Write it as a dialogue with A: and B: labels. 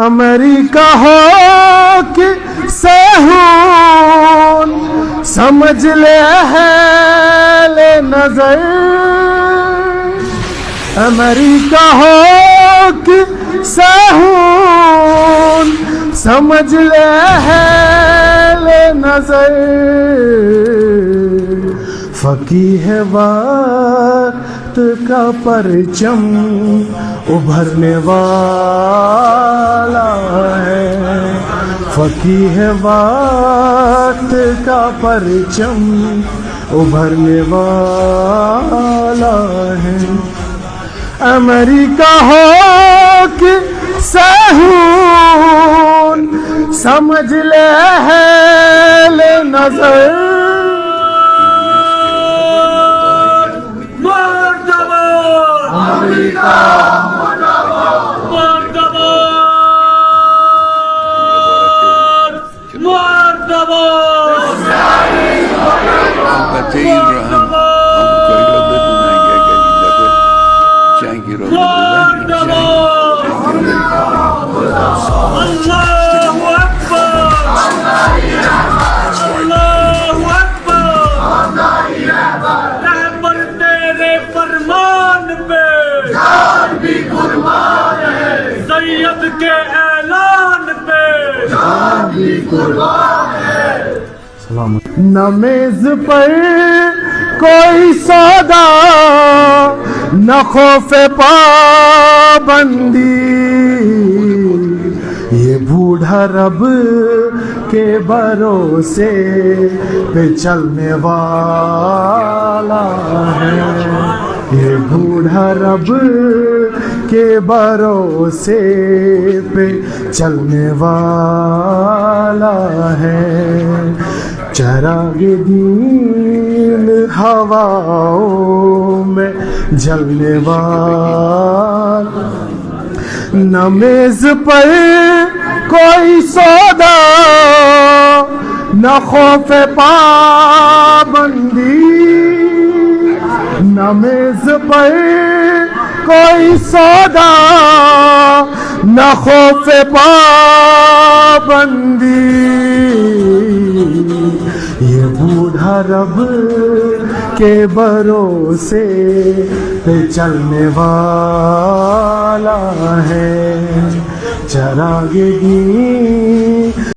A: امریکہ ہو کہ سہون سمجھ لے اہل نظر، امریکہ ہو کہ سہون سمجھ لے اہل نظر، فقیہ وقت کا پرچم ابھرنے والا ہے، فقیہ وقت کا پرچم ابھرنے والا ہے، امریکہ ہو کہ سہون سمجھ لے اہل نظر،
B: سید کے اعلان پہ جان بھی قربان ہے۔
A: نہ میز پر کوئی سودا نہ خوف پابندی، یہ بوڑھا رب کے بھروسے پہ چلنے والا ہے، یہ بوڑھا رب کے بھروسے پہ چلنے والا ہے، چراغ دین ہواؤں میں جلنے والا، نہ میز پر کوئی سودا نہ خوف پابندی، نہ میز پر کوئی سودا نہ خوف پابندی، یہ بوڑھا رب کے بھروسے پہ چلنے والا ہے، چراغ دین